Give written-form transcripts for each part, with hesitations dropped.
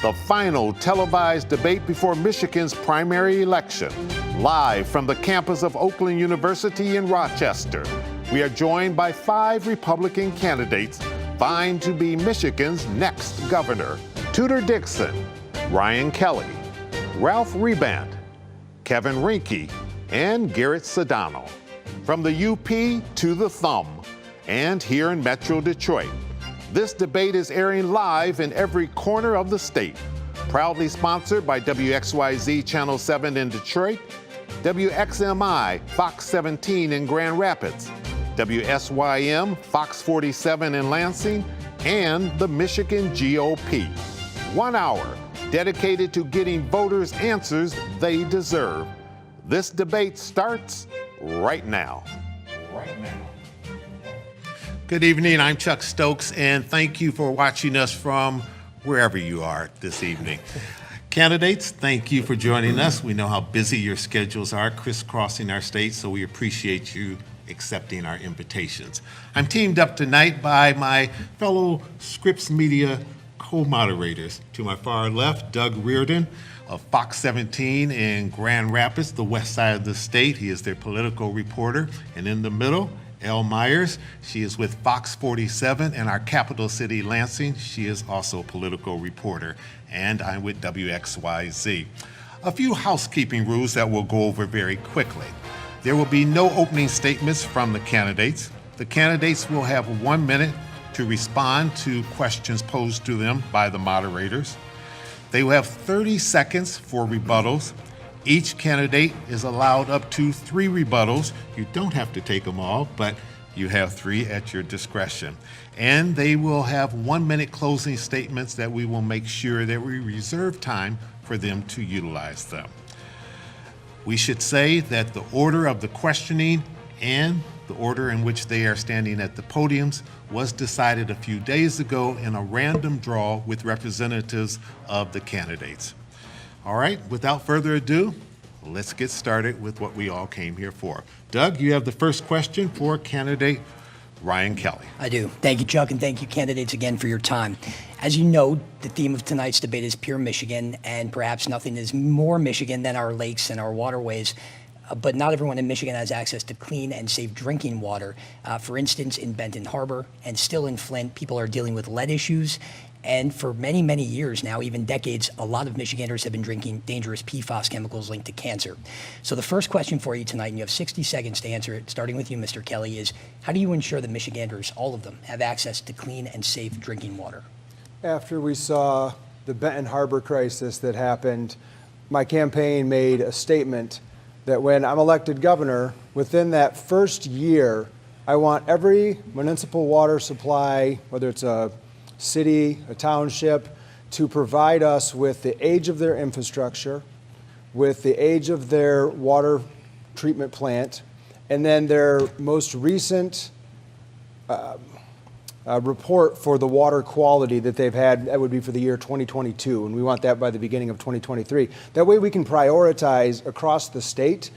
the final televised debate before Michigan's primary election, live from the campus of Oakland University in Rochester. We are joined by 5 Republican candidates vying to be Michigan's next governor: Tudor Dixon, Ryan Kelly, Ralph Reband, Kevin Rinke, and Garrett Sedano. From the UP to the Thumb, and here in Metro Detroit. This debate is airing live in every corner of the state. Proudly sponsored by WXYZ Channel 7 in Detroit, WXMI Fox 17 in Grand Rapids, WSYM Fox 47 in Lansing, and the Michigan GOP. 1 hour dedicated to getting voters answers they deserve. This debate starts right now. Good evening, I'm Chuck Stokes, and thank you for watching us from wherever you are this evening. Candidates, thank you for joining us. We know how busy your schedules are crisscrossing our state, so we appreciate you accepting our invitations. I'm teamed up tonight by my fellow Scripps Media co-moderators. To my far left, Doug Reardon of Fox 17 in Grand Rapids, the west side of the state. He is their political reporter. And in the middle, Elle Myers. She is with Fox 47 in our capital city, Lansing. She is also a political reporter. And I'm with WXYZ. A few housekeeping rules that we'll go over very quickly. There will be no opening statements from the candidates. The candidates will have 1 minute to respond to questions posed to them by the moderators. They will have 30 seconds for rebuttals. Each candidate is allowed up to 3 rebuttals. You don't have to take them all, but you have 3 at your discretion. And they will have 1 minute closing statements that we will make sure that we reserve time for them to utilize them. We should say that the order of the questioning and the order in which they are standing at the podiums was decided a few days ago in a random draw with representatives of the candidates. All right, without further ado, let's get started with what we all came here for. Doug, you have the first question for candidate Ryan Kelly. I do. Thank you, Chuck, and thank you, candidates, again for your time. As you know, the theme of tonight's debate is pure Michigan, and perhaps nothing is more Michigan than our lakes and our waterways. But not everyone in Michigan has access to clean and safe drinking water. For instance, in Benton Harbor and still in Flint, people are dealing with lead issues. And for many, many years now, even decades, a lot of Michiganders have been drinking dangerous PFAS chemicals linked to cancer. So the first question for you tonight, and you have 60 seconds to answer it, starting with you, Mr. Kelly, is how do you ensure that Michiganders, all of them, have access to clean and safe drinking water? After we saw the Benton Harbor crisis that happened, my campaign made a statement that when I'm elected governor, within that first year, I want every municipal water supply, whether it's a city, a township, to provide us with the age of their infrastructure, with the age of their water treatment plant, and then their most recent report for the water quality that they've had. That would be for the year 2022, and we want that by the beginning of 2023. That way we can prioritize across the state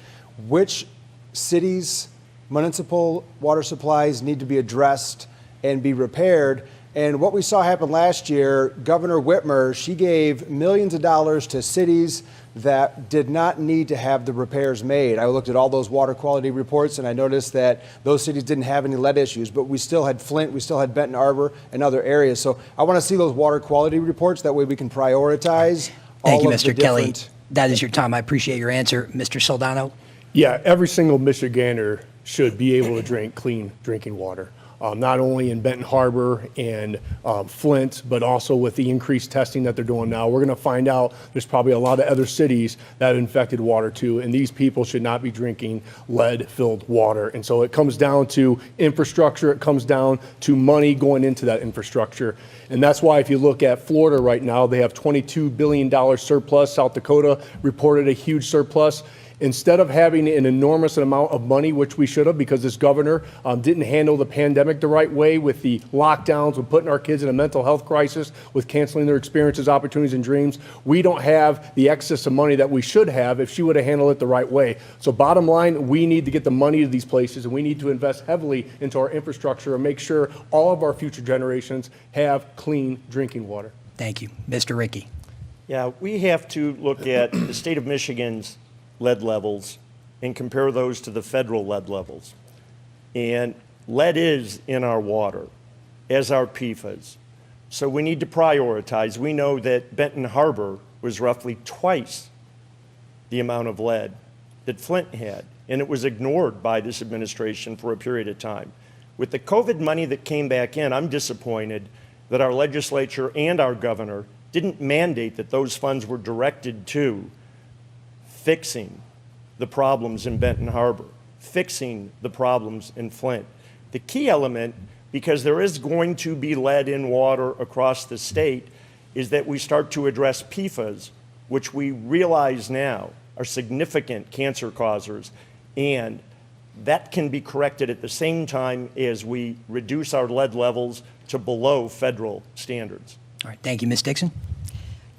which cities' municipal water supplies need to be addressed and be repaired. And what we saw happen last year, Governor Whitmer, she gave millions of dollars to cities that did not need to have the repairs made. I looked at all those water quality reports and I noticed that those cities didn't have any lead issues, but we still had Flint, we still had Benton Harbor and other areas. So I want to see those water quality reports. That way we can prioritize Thank you, all of the Mr. Kelly. different. That is your time. I appreciate your answer. Mr. Soldano? Yeah, every single Michigander should be able to drink clean drinking water. Not only in Benton Harbor and Flint, but also with the increased testing that they're doing now. We're going to find out there's probably a lot of other cities that have infected water too, and these people should not be drinking lead-filled water. And so it comes down to infrastructure. It comes down to money going into that infrastructure. And that's why if you look at Florida right now, they have $22 billion surplus. South Dakota reported a huge surplus. Instead of having an enormous amount of money, which we should have, because this governor didn't handle the pandemic the right way with the lockdowns, with putting our kids in a mental health crisis, with canceling their experiences, opportunities, and dreams, we don't have the excess of money that we should have if she would have handled it the right way. So bottom line, we need to get the money to these places, and we need to invest heavily into our infrastructure and make sure all of our future generations have clean drinking water. Thank you. Mr. Rinke. Yeah, we have to look at the state of Michigan's lead levels and compare those to the federal lead levels. And lead is in our water, as are PFAS. So we need to prioritize. We know that Benton Harbor was roughly twice the amount of lead that Flint had, and it was ignored by this administration for a period of time. With the COVID money that came back in, I'm disappointed that our legislature and our governor didn't mandate that those funds were directed to fixing the problems in Benton Harbor, fixing the problems in Flint. The key element, because there is going to be lead in water across the state, is that we start to address PFAS, which we realize now are significant cancer causers, and that can be corrected at the same time as we reduce our lead levels to below federal standards. All right, thank you, Ms. Dixon.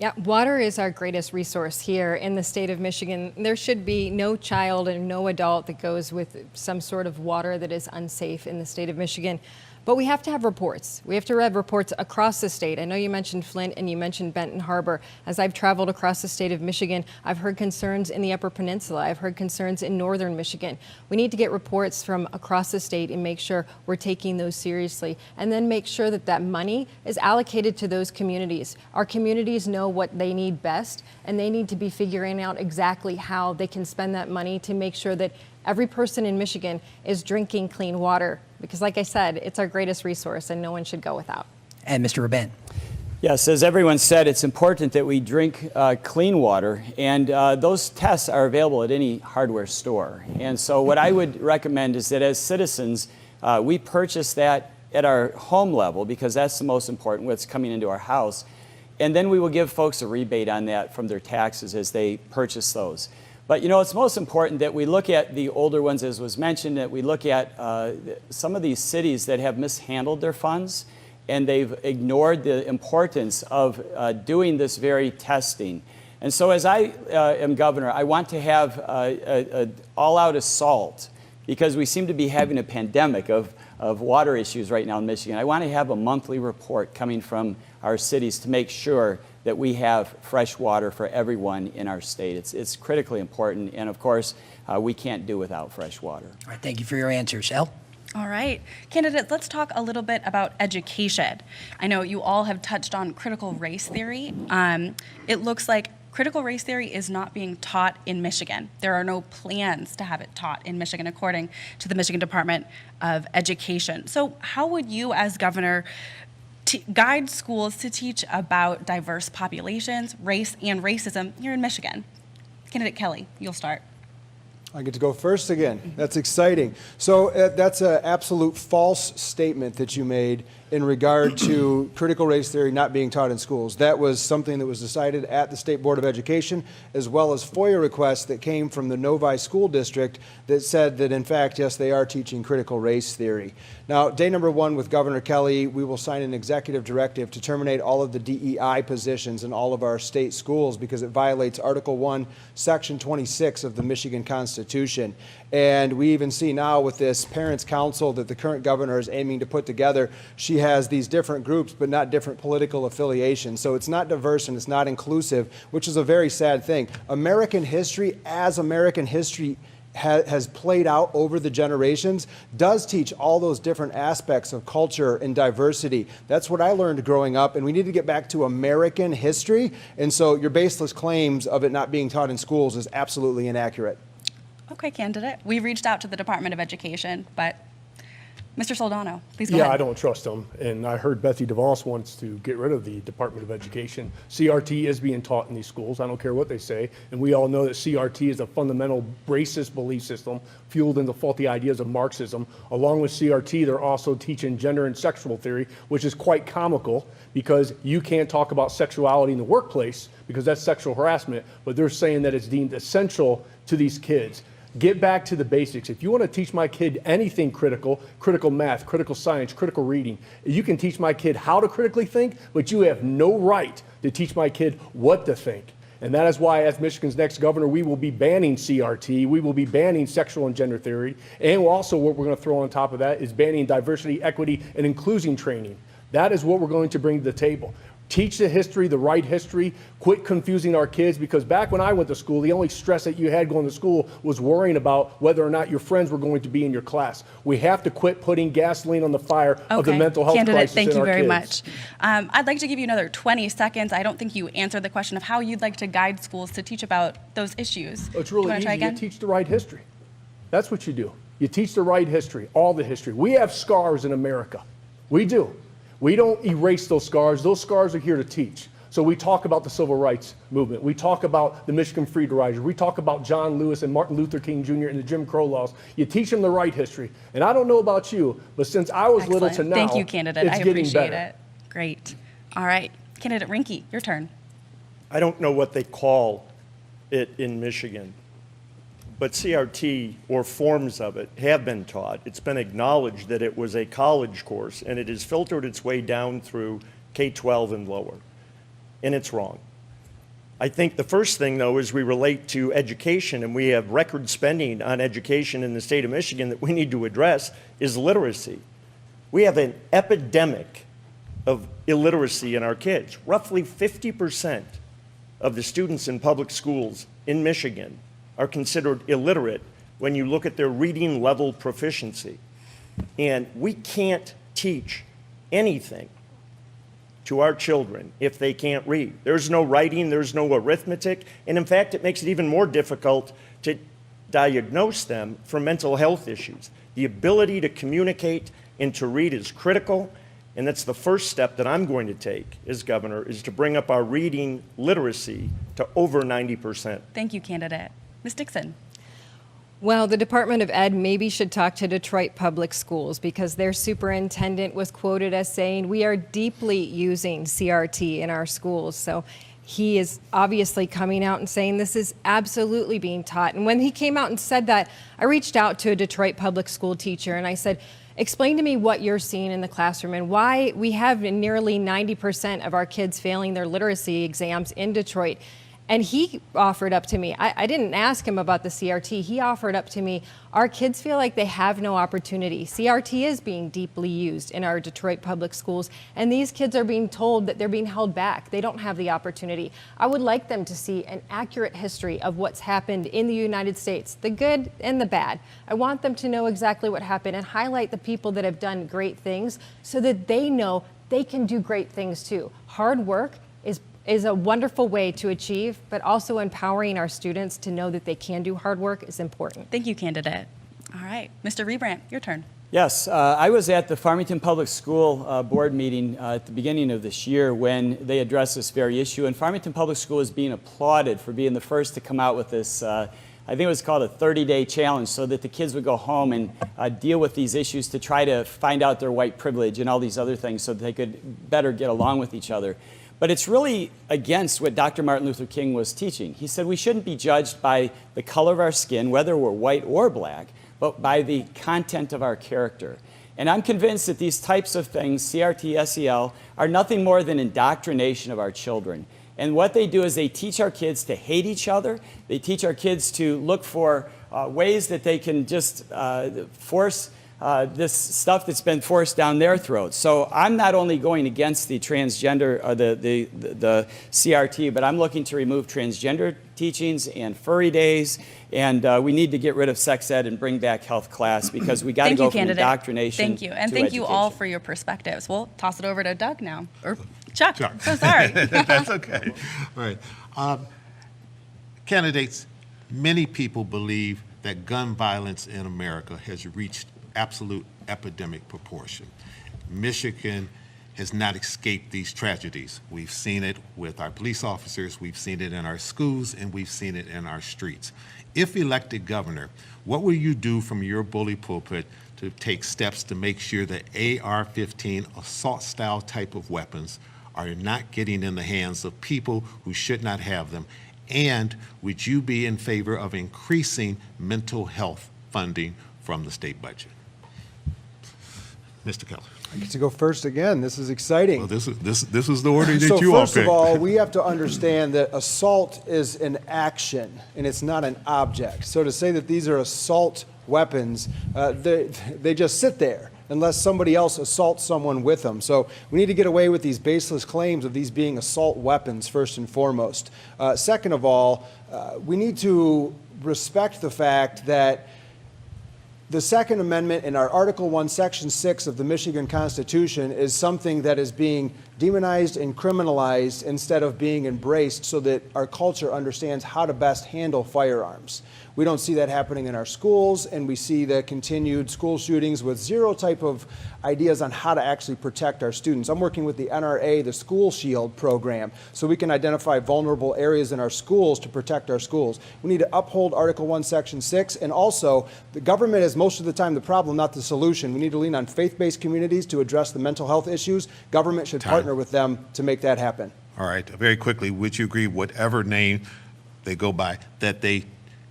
Yeah, water is our greatest resource here in the state of Michigan. There should be no child and no adult that goes with some sort of water that is unsafe in the state of Michigan. But we have to have reports. We have to have reports across the state. I know you mentioned Flint and you mentioned Benton Harbor. As I've traveled across the state of Michigan, I've heard concerns in the Upper Peninsula. I've heard concerns in northern Michigan. We need to get reports from across the state and make sure we're taking those seriously, and then make sure that that money is allocated to those communities. Our communities know what they need best, and they need to be figuring out exactly how they can spend that money to make sure that every person in Michigan is drinking clean water, because like I said, it's our greatest resource and no one should go without. And Mr. Rabin. Yes, as everyone said, it's important that we drink clean water, and those tests are available at any hardware store. And so what I would recommend is that as citizens, we purchase that at our home level, because that's the most important, what's coming into our house. And then we will give folks a rebate on that from their taxes as they purchase those. But you know, it's most important that we look at the older ones, as was mentioned, that we look at some of these cities that have mishandled their funds, and they've ignored the importance of doing this very testing. And so as I am governor, I want to have an all-out assault, because we seem to be having a pandemic of water issues right now in Michigan. I want to have a monthly report coming from our cities to make sure that we have fresh water for everyone in our state. It's critically important, and of course, we can't do without fresh water. All right, thank you for your answers. Elle? All right. Candidates, let's talk a little bit about education. I know you all have touched on critical race theory. It looks like critical race theory is not being taught in Michigan. There are no plans to have it taught in Michigan, according to the Michigan Department of Education. So how would you, as governor, guide schools to teach about diverse populations, race, and racism here in Michigan? Candidate Kelly, you'll start. I get to go first again. That's exciting. So that's an absolute false statement that you made in regard to critical race theory not being taught in schools. That was something that was decided at the State Board of Education, as well as FOIA requests that came from the Novi School District that said that, in fact, yes, they are teaching critical race theory. Now, day number one with Governor Kelly, we will sign an executive directive to terminate all of the DEI positions in all of our state schools, because it violates Article 1, Section 26 of the Michigan Constitution. And we even see now with this Parents' Council that the current governor is aiming to put together, she has these different groups but not different political affiliations. So it's not diverse and it's not inclusive, which is a very sad thing. American history, as American history has played out over the generations, does teach all those different aspects of culture and diversity. That's what I learned growing up, and we need to get back to American history. And so your baseless claims of it not being taught in schools is absolutely inaccurate. Okay, candidate. We reached out to the Department of Education, but Mr. Soldano, please go Yeah, ahead. I don't trust them. And I heard Betsy DeVos wants to get rid of the Department of Education. CRT is being taught in these schools. I don't care what they say. And we all know that CRT is a fundamental racist belief system fueled in the faulty ideas of Marxism. Along with CRT, they're also teaching gender and sexual theory, which is quite comical, because you can't talk about sexuality in the workplace because that's sexual harassment, but they're saying that it's deemed essential to these kids. Get back to the basics. If you want to teach my kid anything critical, critical math, critical science, critical reading, you can teach my kid how to critically think, but you have no right to teach my kid what to think. And that is why, as Michigan's next governor, we will be banning CRT, we will be banning sexual and gender theory, and also what we're going to throw on top of that is banning diversity, equity, and inclusion training. That is what we're going to bring to the table. Teach the history, the right history. Quit confusing our kids, because back when I went to school, the only stress that you had going to school was worrying about whether or not your friends were going to be in your class. We have to quit putting gasoline on the fire of the mental health Candidate, crisis thank in you our very kids. much. I'd like to give you another 20 seconds. I don't think you answered the question of how you'd like to guide schools to teach about those issues. It's Do you really wanna try easy. You again? teach the right history. That's what you do. You teach the right history, all the history. We have scars in America. We do. We don't erase those scars. Those scars are here to teach. So we talk about the civil rights movement. We talk about the Michigan Freedom Riders. We talk about John Lewis and Martin Luther King Jr. and the Jim Crow laws. You teach them the right history. And I don't know about you, but since I was little to Excellent. now, Thank you, candidate. it's I getting appreciate better. it. Great. All right. Candidate Rinke, your turn. I don't know what they call it in Michigan, but CRT or forms of it have been taught. It's been acknowledged that it was a college course, and it has filtered its way down through K-12 and lower, and it's wrong. I think the first thing, though, is we relate to education, and we have record spending on education in the state of Michigan that we need to address, is literacy. We have an epidemic of illiteracy in our kids. Roughly 50% of the students in public schools in Michigan are considered illiterate when you look at their reading level proficiency. And we can't teach anything to our children if they can't read. There's no writing, there's no arithmetic, and in fact, it makes it even more difficult to diagnose them for mental health issues. The ability to communicate and to read is critical, and that's the first step that I'm going to take as governor, is to bring up our reading literacy to over 90%. Thank you, candidate. Ms. Dixon. Well, the Department of Ed maybe should talk to Detroit Public Schools, because their superintendent was quoted as saying, we are deeply using CRT in our schools. So he is obviously coming out and saying this is absolutely being taught. And when he came out and said that, I reached out to a Detroit public school teacher and I said, explain to me what you're seeing in the classroom and why we have nearly 90% of our kids failing their literacy exams in Detroit. And he offered up to me, I didn't ask him about the CRT, he offered up to me, our kids feel like they have no opportunity. CRT is being deeply used in our Detroit public schools, and these kids are being told that they're being held back. They don't have the opportunity. I would like them to see an accurate history of what's happened in the United States, the good and the bad. I want them to know exactly what happened and highlight the people that have done great things so that they know they can do great things too. Hard work is a wonderful way to achieve, but also empowering our students to know that they can do hard work is important. Thank you, candidate. All right. Mr. Rebrandt, your turn. Yes, I was at the Farmington Public School board meeting at the beginning of this year when they addressed this very issue, and Farmington Public School is being applauded for being the first to come out with this, I think it was called a 30-day challenge, so that the kids would go home and deal with these issues to try to find out their white privilege and all these other things so that they could better get along with each other. But it's really against what Dr. Martin Luther King was teaching. He said we shouldn't be judged by the color of our skin, whether we're white or black, but by the content of our character. And I'm convinced that these types of things, CRT, SEL, are nothing more than indoctrination of our children. And what they do is they teach our kids to hate each other. They teach our kids to look for ways that they can just force this stuff that's been forced down their throats. So I'm not only going against the transgender, the CRT, but I'm looking to remove transgender teachings and furry days, and we need to get rid of sex ed and bring back health class, because we got to go from indoctrination Thank you, and to thank you all education. for your perspectives. We'll toss it over to Doug now, or Chuck. Chuck. So sorry. That's okay. All right. Candidates, many people believe that gun violence in America has reached absolute epidemic proportion. Michigan has not escaped these tragedies. We've seen it with our police officers, we've seen it in our schools, and we've seen it in our streets. If elected governor, what will you do from your bully pulpit to take steps to make sure that AR-15 assault-style type of weapons are not getting in the hands of people who should not have them? And would you be in favor of increasing mental health funding from the state budget? Mr. Keller. I get to go first again. This is exciting. Well, this is the order that So you all first of picked. all, we have to understand that assault is an action and it's not an object. So to say that these are assault weapons, they just sit there. unless somebody else assaults someone with them. So we need to get away with these baseless claims of these being assault weapons, first and foremost. Second of all, we need to respect the fact that the Second Amendment in our Article 1, Section 6 of the Michigan Constitution is something that is being demonized and criminalized instead of being embraced so that our culture understands how to best handle firearms. We don't see that happening in our schools, and we see the continued school shootings with zero type of ideas on how to actually protect our students. I'm working with the NRA, the School Shield program, so we can identify vulnerable areas in our schools to protect our schools. We need to uphold Article 1, Section 6, and also the government is most of the time the problem, not the solution. We need to lean on faith-based communities to address the mental health issues. Government should partner with them to make that happen. All right, very quickly, would you agree, whatever name they go by, that they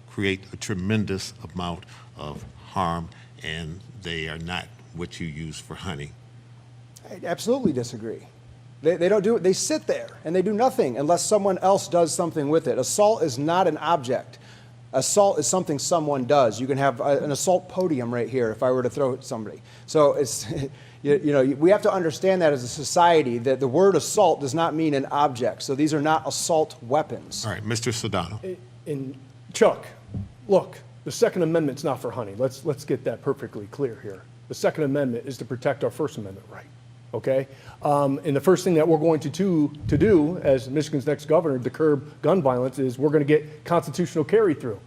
create a tremendous amount of harm and they are not what you use for hunting? I absolutely disagree. They don't do it. They sit there and they do nothing unless someone else does something with it. Assault is not an object. Assault is something someone does. You can have an assault podium right here if I were to throw it at somebody. So it's, we have to understand that as a society, that the word assault does not mean an object. So these are not assault weapons. All right, Mr. Sedano. And Chuck, look, the Second Amendment's not for hunting. Let's get that perfectly clear here. The Second Amendment is to protect our First Amendment right, okay? And the first thing that we're going to do as Michigan's next governor to curb gun violence is we're going to get constitutional carry through.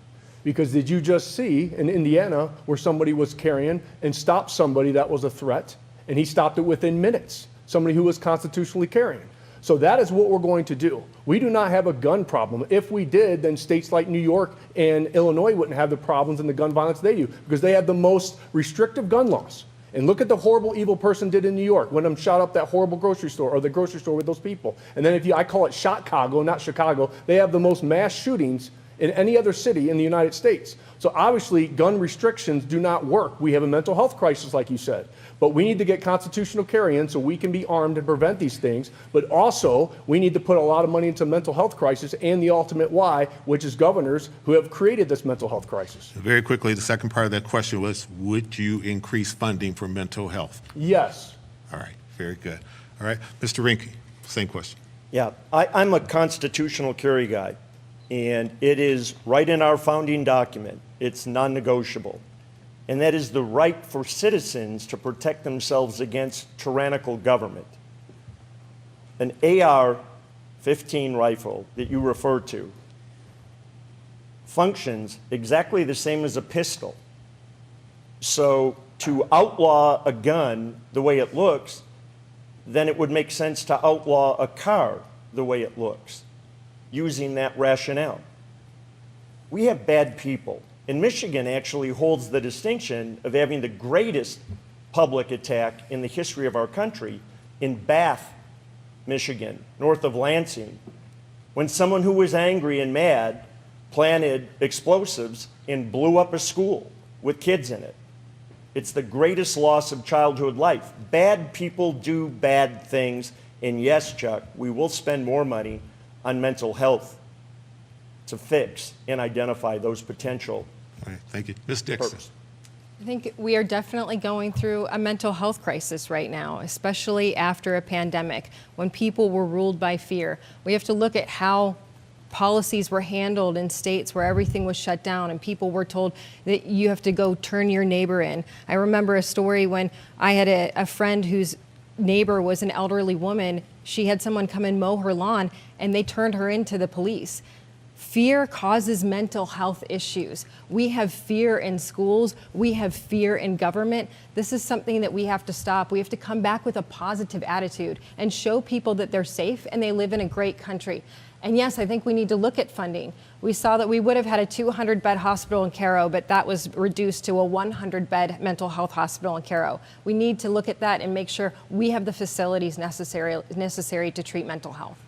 Because did you just see in Indiana where somebody was carrying and stopped somebody that was a threat, and he stopped it within minutes, somebody who was constitutionally carrying. So that is what we're going to do. We do not have a gun problem. If we did, then states like New York and Illinois wouldn't have the problems and the gun violence they do because they have the most restrictive gun laws. And look at the horrible, evil person did in New York when them shot up that horrible grocery store or the grocery store with those people. And then I call it Shot-Cago, not Chicago, they have the most mass shootings in any other city in the United States. So obviously, gun restrictions do not work. We have a mental health crisis, like you said. But we need to get constitutional carry in so we can be armed and prevent these things. But also, we need to put a lot of money into mental health crisis and the ultimate why, which is governors who have created this mental health crisis. Very quickly, the second part of that question was, would you increase funding for mental health? Yes. All right, very good. All right, Mr. Rinke, same question. Yeah, I'm a constitutional carry guy, and it is right in our founding document. It's non-negotiable. And that is the right for citizens to protect themselves against tyrannical government. An AR-15 rifle that you refer to functions exactly the same as a pistol. So to outlaw a gun the way it looks, then it would make sense to outlaw a car the way it looks, using that rationale. We have bad people. And Michigan actually holds the distinction of having the greatest public attack in the history of our country in Bath, Michigan, north of Lansing, when someone who was angry and mad planted explosives and blew up a school with kids in it. It's the greatest loss of childhood life. Bad people do bad things, and yes, Chuck, we will spend more money on mental health to fix and identify those potential. All right, thank you. Ms. Dixon. I think we are definitely going through a mental health crisis right now, especially after a pandemic, when people were ruled by fear. We have to look at how policies were handled in states where everything was shut down and people were told that you have to go turn your neighbor in. I remember a story when I had a friend whose neighbor was an elderly woman. She had someone come and mow her lawn and they turned her into the police. Fear causes mental health issues. We have fear in schools. We have fear in government. This is something that we have to stop. We have to come back with a positive attitude and show people that they're safe and they live in a great country. And yes, I think we need to look at funding. We saw that we would have had a 200-bed hospital in Cairo, but that was reduced to a 100-bed mental health hospital in Cairo. We need to look at that and make sure we have the facilities necessary to treat mental health.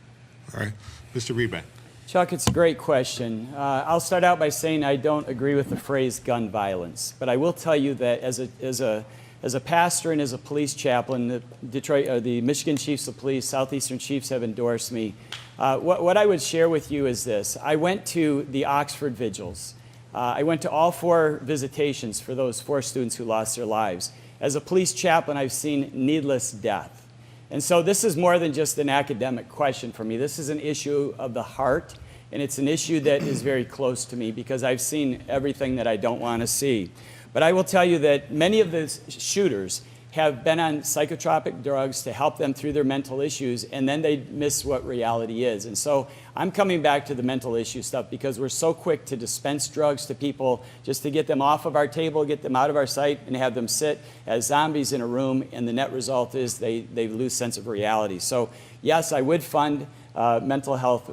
All right, Mr. Reback. Chuck, it's a great question. I'll start out by saying I don't agree with the phrase gun violence, but I will tell you that as a pastor and as a police chaplain, the Michigan Chiefs of Police, Southeastern Chiefs have endorsed me. What I would share with you is this. I went to the Oxford Vigils. I went to all 4 visitations for those 4 students who lost their lives. As a police chaplain, I've seen needless death. And so this is more than just an academic question for me. This is an issue of the heart, and it's an issue that is very close to me because I've seen everything that I don't want to see. But I will tell you that many of the shooters have been on psychotropic drugs to help them through their mental issues, and then they miss what reality is. And so I'm coming back to the mental issue stuff because we're so quick to dispense drugs to people just to get them off of our table, get them out of our sight, and have them sit as zombies in a room, and the net result is they lose sense of reality. So yes, I would fund mental health,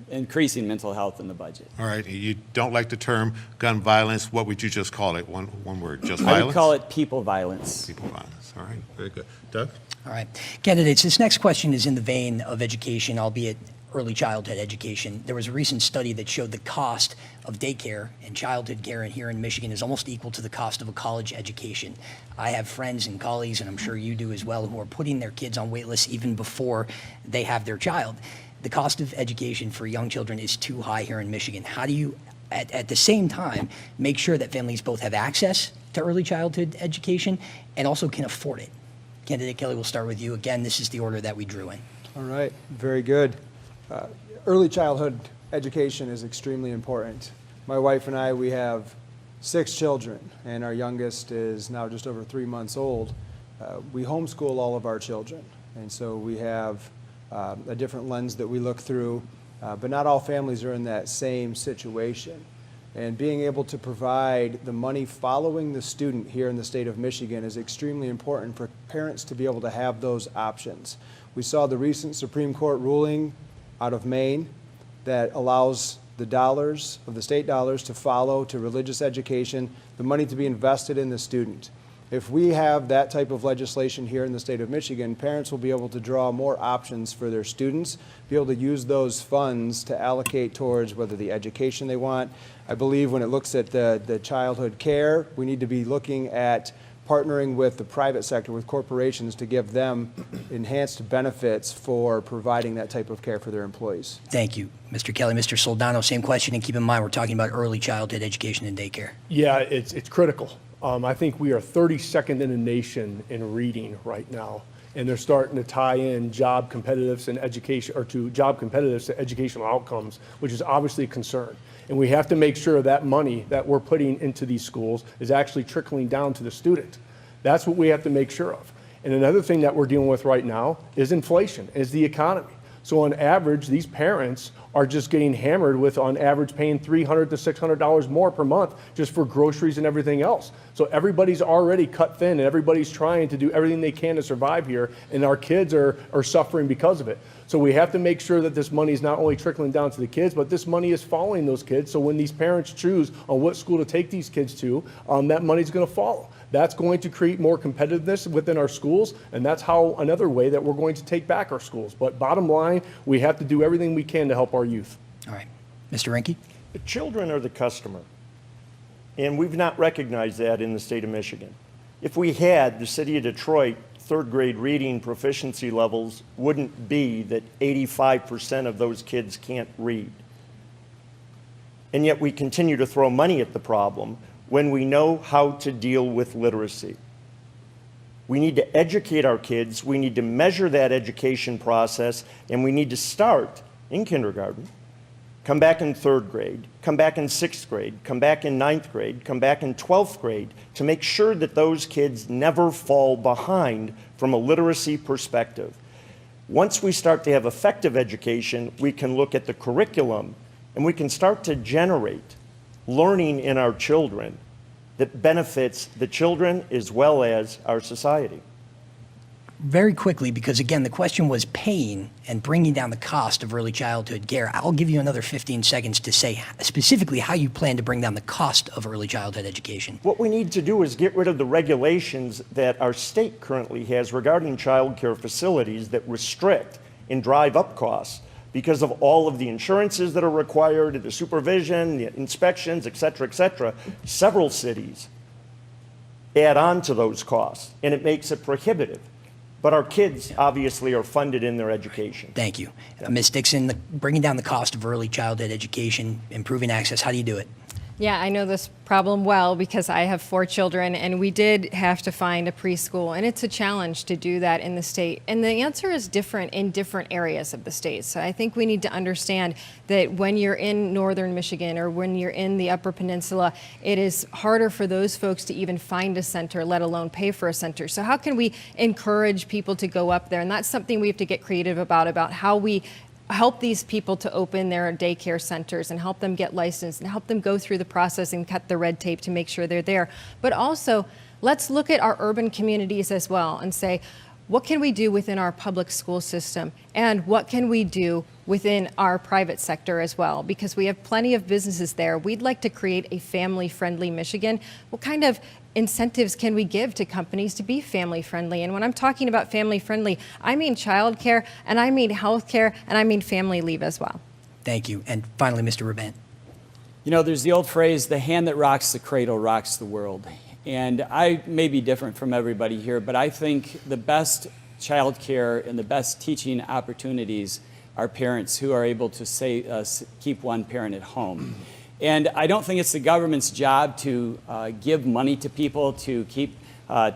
increasing mental health in the budget. All right, you don't like the term gun violence. What would you just call it? One word, just I violence? would call it people violence. People violence. All right, very good. Doug? All right. Candidates, this next question is in the vein of education, albeit early childhood education. There was a recent study that showed the cost of daycare and childhood care here in Michigan is almost equal to the cost of a college education. I have friends and colleagues, and I'm sure you do as well, who are putting their kids on wait lists even before they have their child. The cost of education for young children is too high here in Michigan. How do you, at the same time, make sure that families both have access to early childhood education and also can afford it? Candidate Kelly, we'll start with you. Again, this is the order that we drew in. All right, very good. Early childhood education is extremely important. My wife and I, we have 6 children, and our youngest is now just over 3 months old. We homeschool all of our children, and so we have a different lens that we look through, but not all families are in that same situation. And being able to provide the money following the student here in the state of Michigan is extremely important for parents to be able to have those options. We saw the recent Supreme Court ruling out of Maine that allows the dollars of the state dollars to follow to religious education, the money to be invested in the student. If we have that type of legislation here in the state of Michigan, parents will be able to draw more options for their students, be able to use those funds to allocate towards whether the education they want. I believe when it looks at the childhood care, we need to be looking at partnering with the private sector, with corporations, to give them enhanced benefits for providing that type of care for their employees. Thank you. Mr. Kelly, Mr. Soldano, same question, and keep in mind we're talking about early childhood education and daycare. Yeah, it's critical. I think we are 32nd in the nation in reading right now, and they're starting to tie in job competitiveness and education, or to job competitiveness to educational outcomes, which is obviously a concern. And we have to make sure that money that we're putting into these schools is actually trickling down to the student. That's what we have to make sure of. And another thing that we're dealing with right now is inflation, is the economy. So on average, these parents are just getting hammered with, on average, paying $300 to $600 more per month just for groceries and everything else. So everybody's already cut thin, and everybody's trying to do everything they can to survive here, and our kids are suffering because of it. So we have to make sure that this money is not only trickling down to the kids, but this money is following those kids. So when these parents choose on what school to take these kids to, that money's going to follow. That's going to create more competitiveness within our schools, and that's how another way that we're going to take back our schools. But bottom line, we have to do everything we can to help our youth. All right. Mr. Rinke? The children are the customer, and we've not recognized that in the state of Michigan. If we had, the city of Detroit, third grade reading proficiency levels wouldn't be that 85% of those kids can't read. And yet we continue to throw money at the problem when we know how to deal with literacy. We need to educate our kids, we need to measure that education process, and we need to start in kindergarten, come back in third grade, come back in 6th grade, come back in 9th grade, come back in 12th grade, to make sure that those kids never fall behind from a literacy perspective. Once we start to have effective education, we can look at the curriculum, and we can start to generate learning in our children that benefits the children as well as our society. Very quickly, because again, the question was paying and bringing down the cost of early childhood care. I'll give you another 15 seconds to say specifically how you plan to bring down the cost of early childhood education. What we need to do is get rid of the regulations that our state currently has regarding child care facilities that restrict and drive up costs because of all of the insurances that are required, the supervision, the inspections, et cetera, several cities add on to those costs, and it makes it prohibitive. But our kids obviously are funded in their education. Thank you. Ms. Dixon, bringing down the cost of early childhood education, improving access, how do you do it? Yeah, I know this problem well because I have 4 children, and we did have to find a preschool, and it's a challenge to do that in the state. And the answer is different in different areas of the state. So I think we need to understand that when you're in northern Michigan or when you're in the Upper Peninsula, it is harder for those folks to even find a center, let alone pay for a center. So how can we encourage people to go up there? And that's something we have to get creative about how we help these people to open their daycare centers and help them get licensed and help them go through the process and cut the red tape to make sure they're there. But also, let's look at our urban communities as well and say, what can we do within our public school system? And what can we do within our private sector as well? Because we have plenty of businesses there. We'd like to create a family-friendly Michigan. What kind of incentives can we give to companies to be family-friendly? And when I'm talking about family-friendly, I mean childcare, and I mean healthcare, and I mean family leave as well. Thank you. And finally, Mr. Rabin. You know, there's the old phrase, the hand that rocks the cradle rocks the world. And I may be different from everybody here, but I think the best childcare and the best teaching opportunities are parents who are able to keep one parent at home. And I don't think it's the government's job to give money to people to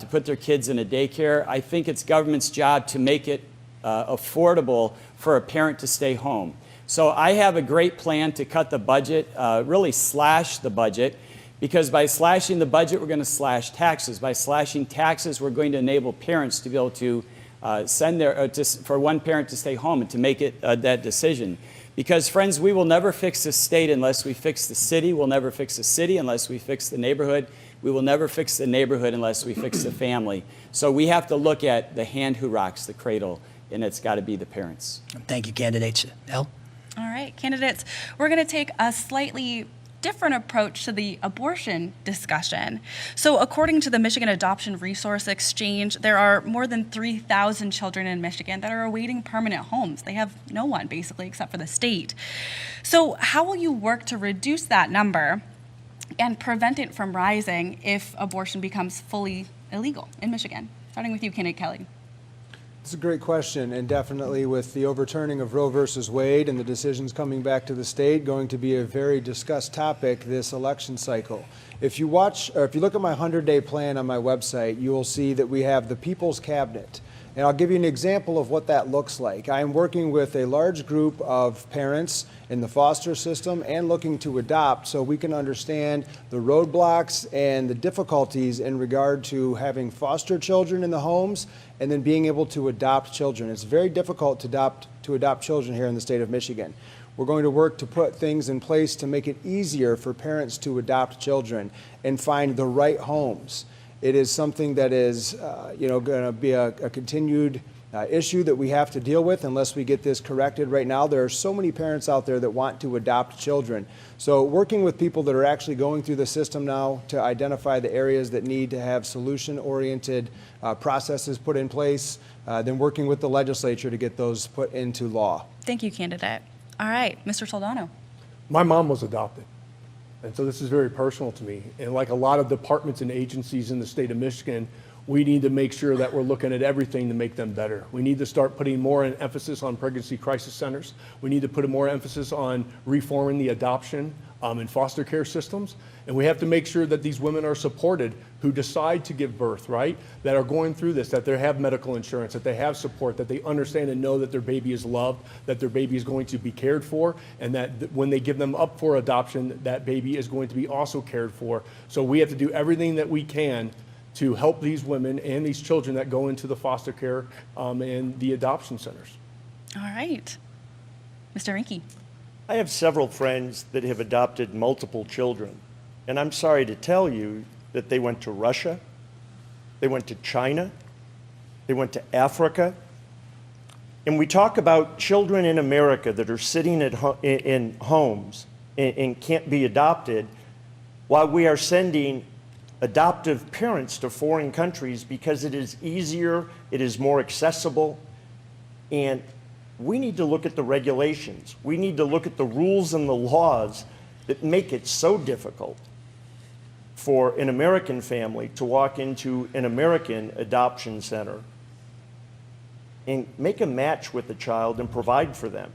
put their kids in a daycare. I think it's government's job to make it affordable for a parent to stay home. So I have a great plan to cut the budget, really slash the budget, because by slashing the budget, we're going to slash taxes. By slashing taxes, we're going to enable parents to be able to for one parent to stay home and to make it that decision. Because, friends, we will never fix the state unless we fix the city. We'll never fix the city unless we fix the neighborhood. We will never fix the neighborhood unless we fix the family. So we have to look at the hand who rocks the cradle, and it's got to be the parents. Thank you, candidates. Elle? All right, candidates, we're going to take a slightly different approach to the abortion discussion. So according to the Michigan Adoption Resource Exchange, there are more than 3,000 children in Michigan that are awaiting permanent homes. They have no one, basically, except for the state. So how will you work to reduce that number and prevent it from rising if abortion becomes fully illegal in Michigan? Starting with you, candidate Kelly. It's a great question, and definitely with the overturning of Roe versus Wade and the decisions coming back to the state, going to be a very discussed topic this election cycle. If you look at my 100-day plan on my website, you will see that we have the People's Cabinet. And I'll give you an example of what that looks like. I am working with a large group of parents in the foster system and looking to adopt so we can understand the roadblocks and the difficulties in regard to having foster children in the homes and then being able to adopt children. It's very difficult to adopt children here in the state of Michigan. We're going to work to put things in place to make it easier for parents to adopt children and find the right homes. It is something that is, going to be a continued issue that we have to deal with unless we get this corrected. Right now, there are so many parents out there that want to adopt children. So working with people that are actually going through the system now to identify the areas that need to have solution-oriented processes put in place, then working with the legislature to get those put into law. Thank you, candidate. All right, Mr. Soldano. My mom was adopted. And so this is very personal to me. And like a lot of departments and agencies in the state of Michigan, we need to make sure that we're looking at everything to make them better. We need to start putting more emphasis on pregnancy crisis centers. We need to put more emphasis on reforming the adoption and foster care systems. And we have to make sure that these women are supported who decide to give birth, right? That are going through this, that they have medical insurance, that they have support, that they understand and know that their baby is loved, that their baby is going to be cared for, and that when they give them up for adoption, that baby is going to be also cared for. So we have to do everything that we can to help these women and these children that go into the foster care and the adoption centers. All right. Mr. Rinke. I have several friends that have adopted multiple children, and I'm sorry to tell you that they went to Russia, they went to China, they went to Africa. And we talk about children in America that are sitting in homes and can't be adopted, while we are sending adoptive parents to foreign countries because it is easier, it is more accessible, and we need to look at the regulations. We need to look at the rules and the laws that make it so difficult for an American family to walk into an American adoption center and make a match with the child and provide for them.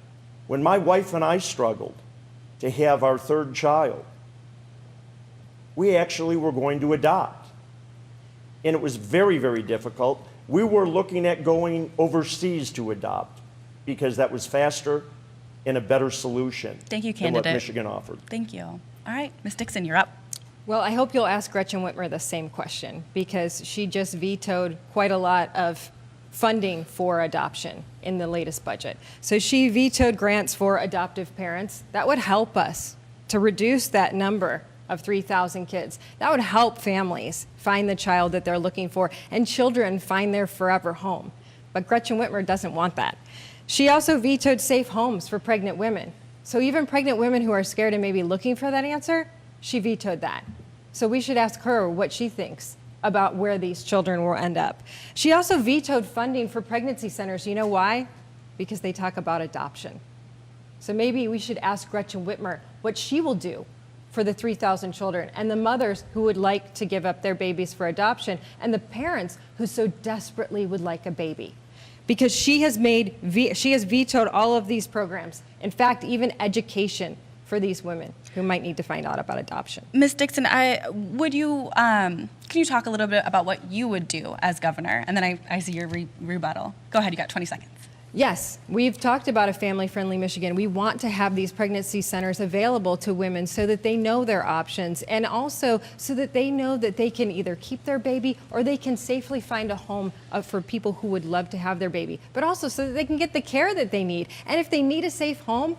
When my wife and I struggled to have our third child, we actually were going to adopt. And it was very, very difficult. We were looking at going overseas to adopt because that was faster and a better solution Thank you, than what candidate. Michigan offered. Thank you. All right, Ms. Dixon, you're up. Well, I hope you'll ask Gretchen Whitmer the same question because she just vetoed quite a lot of funding for adoption in the latest budget. So she vetoed grants for adoptive parents. That would help us to reduce that number of 3,000 kids. That would help families find the child that they're looking for and children find their forever home. But Gretchen Whitmer doesn't want that. She also vetoed safe homes for pregnant women. So even pregnant women who are scared and maybe looking for that answer, she vetoed that. So we should ask her what she thinks about where these children will end up. She also vetoed funding for pregnancy centers. You know why? Because they talk about adoption. So maybe we should ask Gretchen Whitmer what she will do for the 3,000 children and the mothers who would like to give up their babies for adoption and the parents who so desperately would like a baby. Because she has vetoed all of these programs. In fact, even education for these women who might need to find out about adoption. Ms. Dixon, can you talk a little bit about what you would do as governor? And then I see your rebuttal. Go ahead, you got 20 seconds. Yes, we've talked about a family-friendly Michigan. We want to have these pregnancy centers available to women so that they know their options and also so that they know that they can either keep their baby or they can safely find a home for people who would love to have their baby, but also so that they can get the care that they need. And if they need a safe home,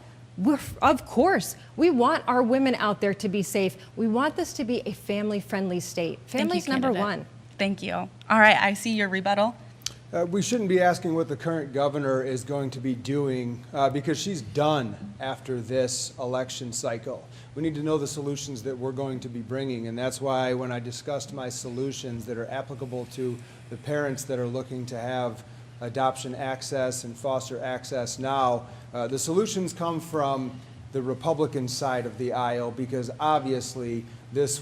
of course, we want our women out there to be safe. We want this to be a family-friendly state. Family's number one. Thank you. All right, I see your rebuttal. We shouldn't be asking what the current governor is going to be doing because she's done after this election cycle. We need to know the solutions that we're going to be bringing, and that's why when I discussed my solutions that are applicable to the parents that are looking to have adoption access and foster access now, the solutions come from the Republican side of the aisle because obviously this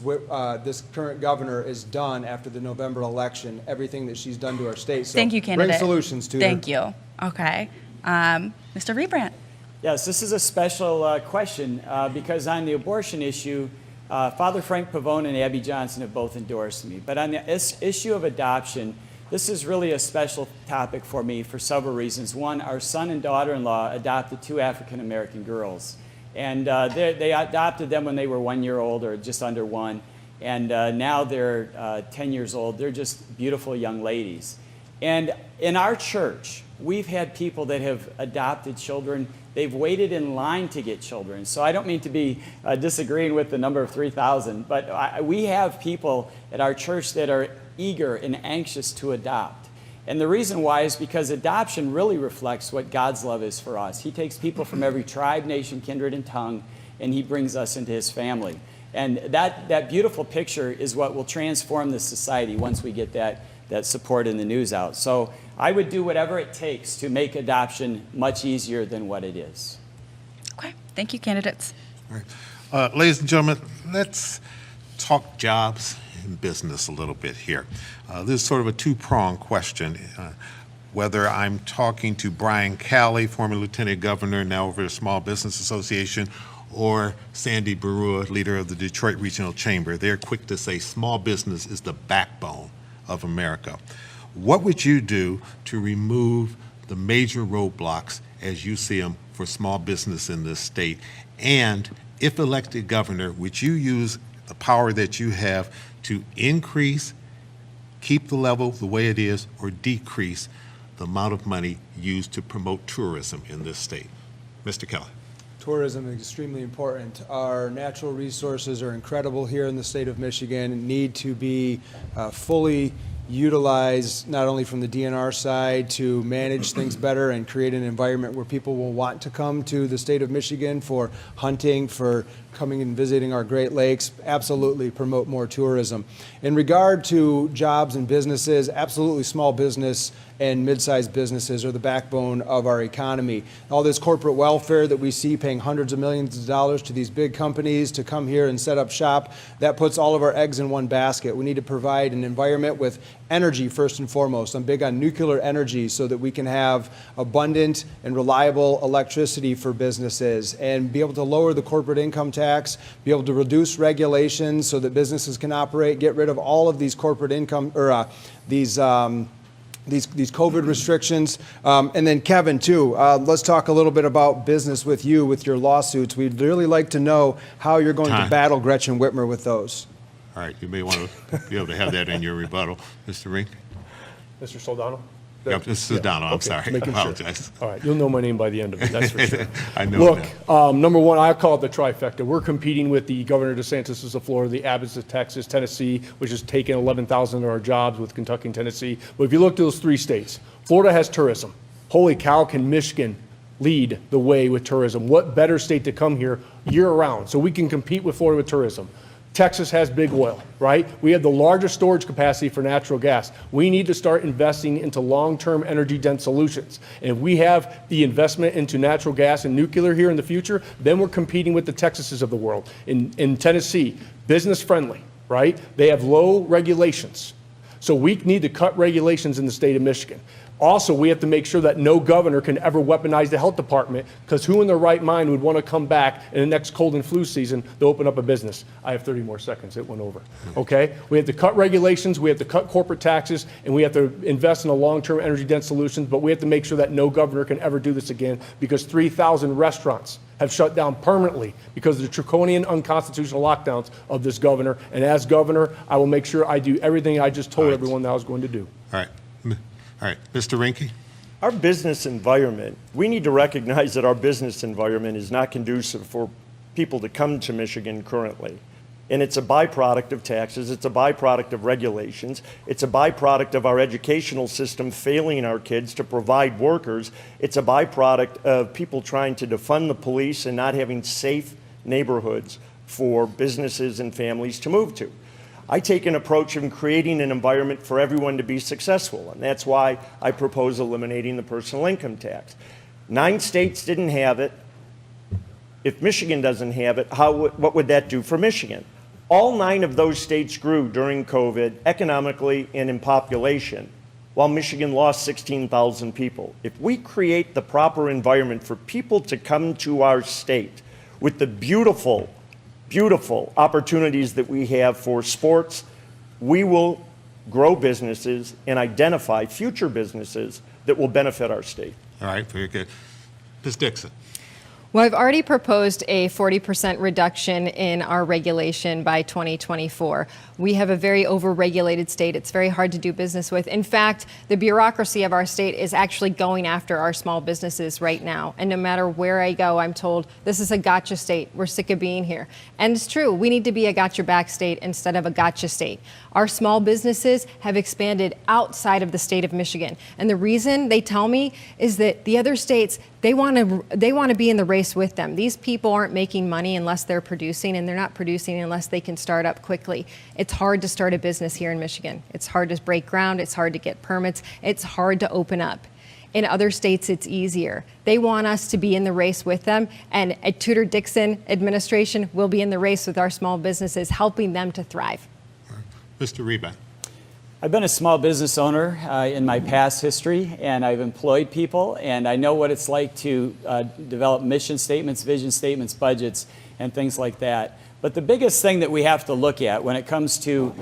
current governor is done after the November election, everything that she's done to our state. So Thank you, candidate. bring solutions to Thank you. Okay. Mr. Rebrandt. Yes, this is a special question because on the abortion issue, Father Frank Pavone and Abby Johnson have both endorsed me. But on the issue of adoption, this is really a special topic for me for several reasons. One, our son and daughter-in-law adopted 2 African-American girls. And they adopted them when they were 1 year old or just under 1. And now they're 10 years old. They're just beautiful young ladies. And in our church, we've had people that have adopted children. They've waited in line to get children. So I don't mean to be disagreeing with the number of 3,000, but we have people at our church that are eager and anxious to adopt. And the reason why is because adoption really reflects what God's love is for us. He takes people from every tribe, nation, kindred, and tongue, and he brings us into his family. And that beautiful picture is what will transform this society once we get that support in the news out. So I would do whatever it takes to make adoption much easier than what it is. Okay. Thank you, candidates. All right. Ladies and gentlemen, let's talk jobs and business a little bit here. This is sort of a two-pronged question. Whether I'm talking to Brian Calley, former Lieutenant Governor, now over the Small Business Association, or Sandy Barua, leader of the Detroit Regional Chamber, they're quick to say small business is the backbone of America. What would you do to remove the major roadblocks as you see them for small business in this state? And if elected governor, would you use the power that you have to increase, keep the level the way it is, or decrease the amount of money used to promote tourism in this state? Mr. Kelly. Tourism is extremely important. Our natural resources are incredible here in the state of Michigan and need to be fully utilized, not only from the DNR side to manage things better and create an environment where people will want to come to the state of Michigan for hunting, for coming and visiting our Great Lakes, absolutely promote more tourism. In regard to jobs and businesses, absolutely small business and mid-sized businesses are the backbone of our economy. All this corporate welfare that we see paying hundreds of millions of dollars to these big companies to come here and set up shop, that puts all of our eggs in one basket. We need to provide an environment with energy first and foremost. I'm big on nuclear energy so that we can have abundant and reliable electricity for businesses and be able to lower the corporate income tax, be able to reduce regulations so that businesses can operate, get rid of all of these corporate income or these COVID restrictions. And then Kevin, too, let's talk a little bit about business with you, with your lawsuits. We'd really like to know how you're going to battle Gretchen Whitmer with those. All right, you may want to be able to have that in your rebuttal. Mr. Rink? Mr. Soldano? Yep, Mr. O'Donnell, I'm Okay, sorry. I making sure. apologize. All right, you'll know my name by the end of it, that's for sure. I know Look, now. number one, I call it the trifecta. We're competing with the Governor DeSantis of Florida, the Abbotts of Texas, Tennessee, which has taken 11,000 of our jobs with Kentucky and Tennessee. But if you look at those three states, Florida has tourism. Holy cow, can Michigan lead the way with tourism? What better state to come here year-round so we can compete with Florida with tourism? Texas has big oil, right? We have the largest storage capacity for natural gas. We need to start investing into long-term energy-dense solutions. And if we have the investment into natural gas and nuclear here in the future, then we're competing with the Texases of the world. In Tennessee, business-friendly, right? They have low regulations. So we need to cut regulations in the state of Michigan. Also, we have to make sure that no governor can ever weaponize the health department, because who in their right mind would want to come back in the next cold and flu season to open up a business? I have 30 more seconds. It went over. Okay? We have to cut regulations, we have to cut corporate taxes, and we have to invest in a long-term energy-dense solutions, but we have to make sure that no governor can ever do this again, because 3,000 restaurants have shut down permanently because of the draconian, unconstitutional lockdowns of this governor. And as governor, I will make sure I do everything I just told everyone that I was going to do. All right. All right, Mr. Rinke? Our business environment, we need to recognize that our business environment is not conducive for people to come to Michigan currently. And it's a byproduct of taxes, it's a byproduct of regulations, it's a byproduct of our educational system failing our kids to provide workers, it's a byproduct of people trying to defund the police and not having safe neighborhoods for businesses and families to move to. I take an approach of creating an environment for everyone to be successful, and that's why I propose eliminating the personal income tax. 9 states didn't have it. If Michigan doesn't have it, what would that do for Michigan? All 9 of those states grew during COVID economically and in population, while Michigan lost 16,000 people. If we create the proper environment for people to come to our state with the beautiful opportunities that we have for sports, we will grow businesses and identify future businesses that will benefit our state. All right, very good. Ms. Dixon? Well, I've already proposed a 40% reduction in our regulation by 2024. We have a very overregulated state. It's very hard to do business with. In fact, the bureaucracy of our state is actually going after our small businesses right now. And no matter where I go, I'm told this is a gotcha state. We're sick of being here. And it's true. We need to be a gotcha back state instead of a gotcha state. Our small businesses have expanded outside of the state of Michigan. And the reason they tell me is that the other states, they want to be in the race with them. These people aren't making money unless they're producing, and they're not producing unless they can start up quickly. It's hard to start a business here in Michigan. It's hard to break ground. It's hard to get permits. It's hard to open up. In other states, it's easier. They want us to be in the race with them, and a Tudor-Dixon administration will be in the race with our small businesses, helping them to thrive. Mr. Reba? I've been a small business owner in my past history, and I've employed people, and I know what it's like to develop mission statements, vision statements, budgets, and things like that. But the biggest thing that we have to look at when it comes to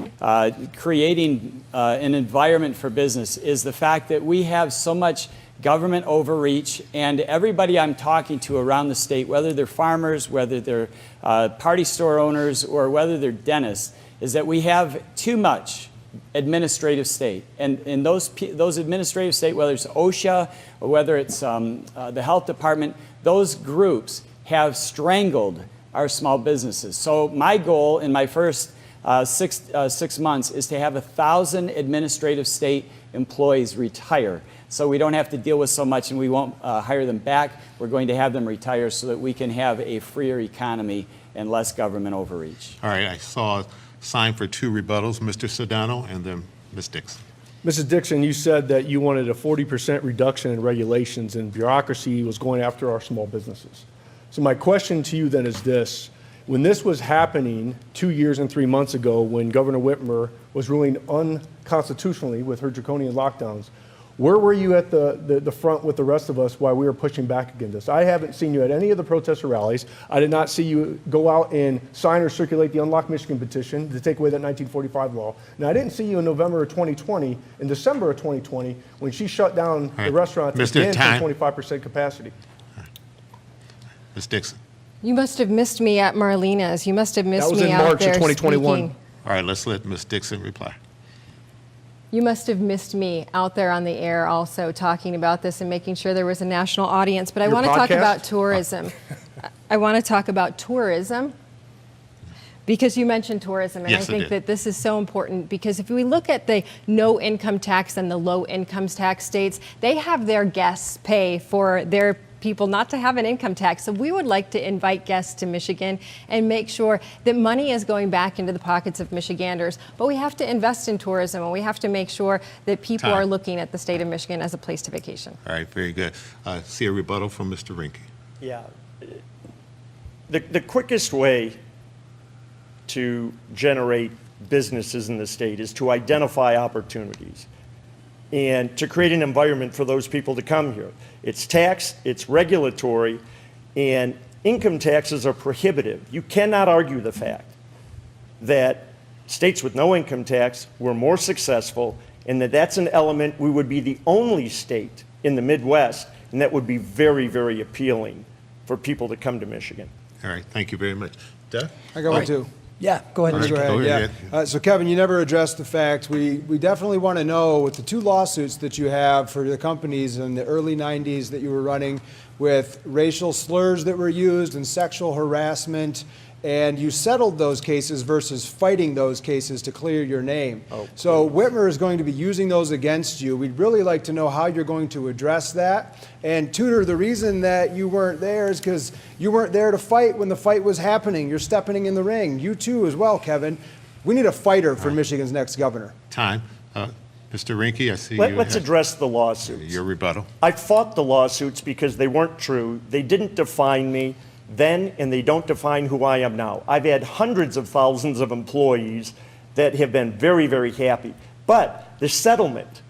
creating an environment for business is the fact that we have so much government overreach, and everybody I'm talking to around the state, whether they're farmers, whether they're party store owners, or whether they're dentists, is that we have too much administrative state. And in those administrative state, whether it's OSHA or whether it's the health department, those groups have strangled our small businesses. So my goal in my first 6 months is to have 1,000 administrative state employees retire. So we don't have to deal with so much, and we won't hire them back. We're going to have them retire so that we can have a freer economy and less government overreach. All right, I saw a sign for 2 rebuttals, Mr. Sedano and then Ms. Dixon. Mrs. Dixon, you said that you wanted a 40% reduction in regulations, and bureaucracy was going after our small businesses. So my question to you then is this: When this was happening 2 years and 3 months ago, when Governor Whitmer was ruling unconstitutionally with her draconian lockdowns, where were you at the front with the rest of us while we were pushing back against this? I haven't seen you at any of the protest or rallies. I did not see you go out and sign or circulate the Unlock Michigan petition to take away that 1945 law. And I didn't see you in November of 2020, in December of 2020, when she shut down the restaurants again Time. from 25% capacity. Ms. Dixon. You must have missed me at Marlena's. You must have missed That was me in out March of there 2021. speaking. All right, let's let Ms. Dixon reply. You must have missed me out there on the air also talking about this and making sure there was a national audience. But I Your want to talk podcast? about tourism. I want to talk about tourism because you mentioned tourism. And Yes, I I think did. that this is so important because if we look at the no income tax and the low income tax states, they have their guests pay for their people not to have an income tax. So we would like to invite guests to Michigan and make sure that money is going back into the pockets of Michiganders. But we have to invest in tourism and we have to make sure that people Time. are looking at the state of Michigan as a place to vacation. All right, very good. See a rebuttal from Mr. Rinke. Yeah. The quickest way to generate businesses in the state is to identify opportunities and to create an environment for those people to come here. It's tax, it's regulatory, and income taxes are prohibitive. You cannot argue the fact that states with no income tax were more successful and that that's an element we would be the only state in the Midwest, and that would be very, very appealing for people to come to Michigan. All right, thank you very much. Doug? I got one too. Yeah, go ahead. All right, Mr. go ahead. Yeah. So Kevin, you never addressed the fact, we definitely want to know with the 2 lawsuits that you have for the companies in the early 90s that you were running with racial slurs that were used and sexual harassment, and you settled those cases versus fighting those cases to clear your name. So Whitmer is going to be using those against you. We'd really like to know how you're going to address that. And Tudor, the reason that you weren't there is because you weren't there to fight when the fight was happening. You're stepping in the ring. You too as well, Kevin. We need a fighter for Michigan's next governor. Time. Mr. Rinke, I see you. Let's have address the lawsuits. your rebuttal. I fought the lawsuits because they weren't true. They didn't define me then, and they don't define who I am now. I've had hundreds of thousands of employees that have been very, very happy. But the settlement,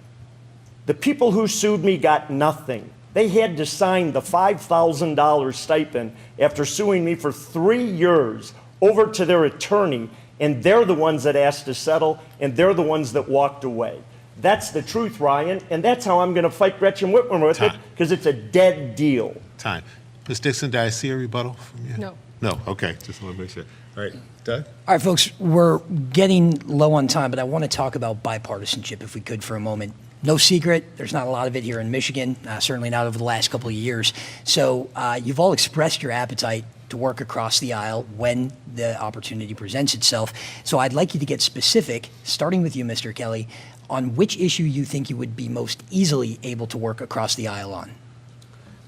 the people who sued me got nothing. They had to sign the $5,000 stipend after suing me for 3 years over to their attorney, and they're the ones that asked to settle, and they're the ones that walked away. That's the truth, Ryan, and that's how I'm going to fight Gretchen Whitmer with it, Time. because it's a dead deal. Time. Ms. Dixon, did I see a rebuttal from you? No. No, okay, just want to make sure. All right, Doug? All right, folks, we're getting low on time, but I want to talk about bipartisanship, if we could, for a moment. No secret, there's not a lot of it here in Michigan, certainly not over the last couple of years. So you've all expressed your appetite to work across the aisle when the opportunity presents itself. So I'd like you to get specific, starting with you, Mr. Kelly, on which issue you think you would be most easily able to work across the aisle on.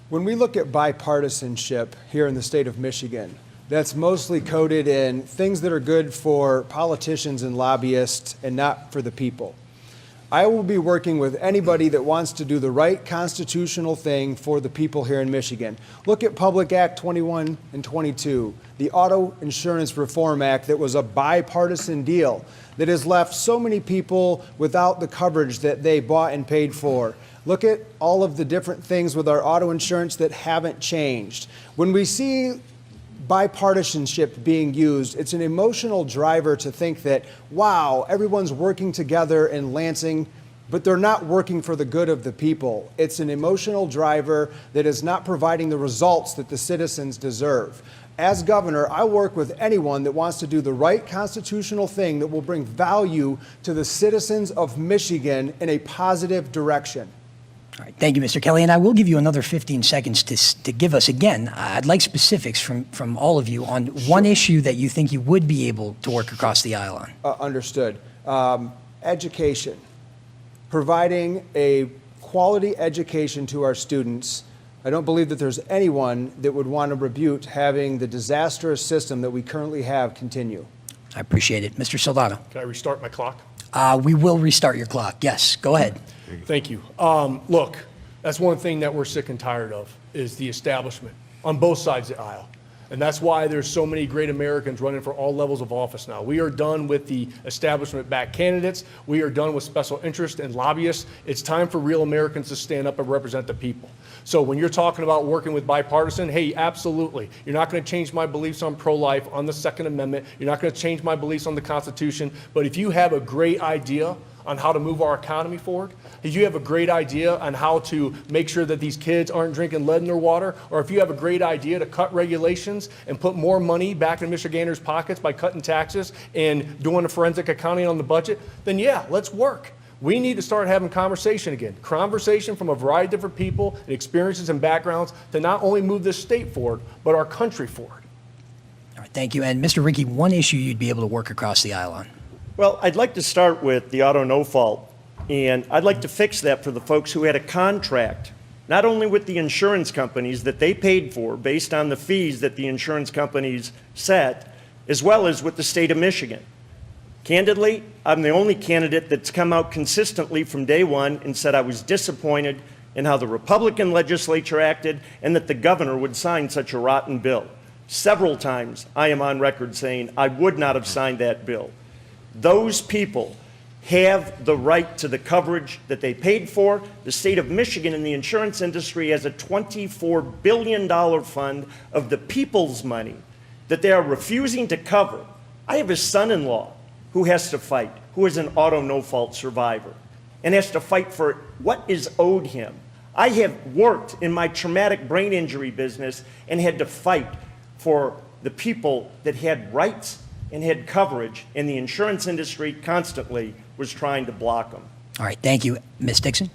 When we look at bipartisanship here in the state of Michigan, that's mostly coded in things that are good for politicians and lobbyists and not for the people. I will be working with anybody that wants to do the right constitutional thing for the people here in Michigan. Look at Public Act 21 and 22, the Auto Insurance Reform Act that was a bipartisan deal that has left so many people without the coverage that they bought and paid for. Look at all of the different things with our auto insurance that haven't changed. When we see bipartisanship being used, it's an emotional driver to think that, wow, everyone's working together in Lansing, but they're not working for the good of the people. It's an emotional driver that is not providing the results that the citizens deserve. As governor, I work with anyone that wants to do the right constitutional thing that will bring value to the citizens of Michigan in a positive direction. All right, thank you, Mr. Kelly, and I will give you another 15 seconds to give us, again, I'd like specifics from all of you on one issue that you think you would be able to work across the aisle on. Understood. Education. Providing a quality education to our students. I don't believe that there's anyone that would want to rebuke having the disastrous system that we currently have continue. I appreciate it. Mr. Soldano. Can I restart my clock? We will restart your clock. Yes, go ahead. Thank you. Look, that's one thing that we're sick and tired of is the establishment on both sides of the aisle. And that's why there's so many great Americans running for all levels of office now. We are done with the establishment-backed candidates. We are done with special interests and lobbyists. It's time for real Americans to stand up and represent the people. So when you're talking about working with bipartisan, hey, absolutely. You're not going to change my beliefs on pro-life, on the Second Amendment. You're not going to change my beliefs on the Constitution. But if you have a great idea on how to move our economy forward, if you have a great idea on how to make sure that these kids aren't drinking lead in their water, or if you have a great idea to cut regulations and put more money back in Michiganders' pockets by cutting taxes and doing a forensic accounting on the budget, then yeah, let's work. We need to start having conversation again. Conversation from a variety of different people and experiences and backgrounds to not only move this state forward, but our country forward. All right, thank you. And Mr. Rinke, one issue you'd be able to work across the aisle on. Well, I'd like to start with the auto no fault, and I'd like to fix that for the folks who had a contract, not only with the insurance companies that they paid for based on the fees that the insurance companies set, as well as with the state of Michigan. Candidly, I'm the only candidate that's come out consistently from day one and said I was disappointed in how the Republican legislature acted and that the governor would sign such a rotten bill. Several times I am on record saying I would not have signed that bill. Those people have the right to the coverage that they paid for. The state of Michigan and the insurance industry has a $24 billion fund of the people's money that they are refusing to cover. I have a son-in-law who has to fight, who is an auto no-fault survivor, and has to fight for what is owed him. I have worked in my traumatic brain injury business and had to fight for the people that had rights and had coverage, and the insurance industry constantly was trying to block them. All right, thank you. Ms. Dixon?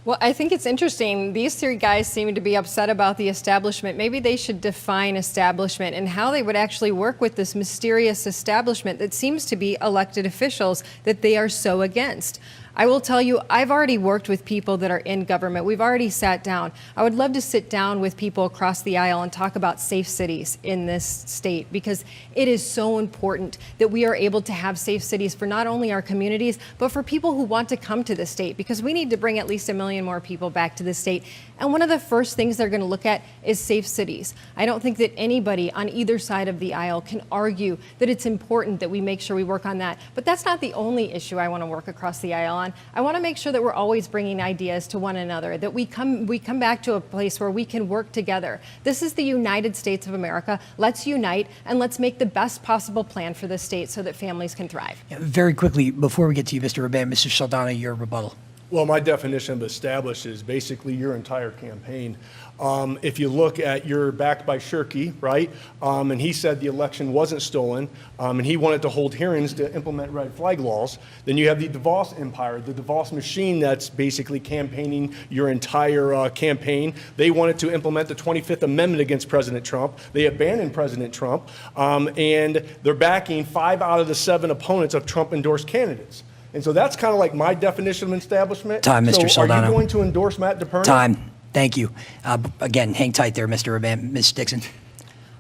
Well, I think it's interesting. These three guys seem to be upset about the establishment. Maybe they should define establishment and how they would actually work with this mysterious establishment that seems to be elected officials that they are so against. I will tell you, I've already worked with people that are in government. We've already sat down. I would love to sit down with people across the aisle and talk about safe cities in this state, because it is so important that we are able to have safe cities for not only our communities, but for people who want to come to the state, because we need to bring at least 1 million more people back to the state. And one of the first things they're going to look at is safe cities. I don't think that anybody on either side of the aisle can argue that it's important that we make sure we work on that. But that's not the only issue I want to work across the aisle on. I want to make sure that we're always bringing ideas to one another, that we come back to a place where we can work together. This is the United States of America. Let's unite and let's make the best possible plan for the state so that families can thrive. Yeah, very quickly, before we get to you, Mr. Raban, Mr. Saldana, your rebuttal. Well, my definition of established is basically your entire campaign. If you look at, you're backed by Shirky, right? And he said the election wasn't stolen, and he wanted to hold hearings to implement red flag laws. Then you have the DeVos empire, the DeVos machine that's basically campaigning your entire campaign. They wanted to implement the 25th Amendment against President Trump. They abandoned President Trump, and they're backing 5 out of the 7 opponents of Trump-endorsed candidates. And so that's kind of like my definition of establishment. Time, Mr. So Saldana. are you going to endorse Matt DePerno? Time. Thank you. Again, hang tight there, Mr. Raban. Ms. Dixon?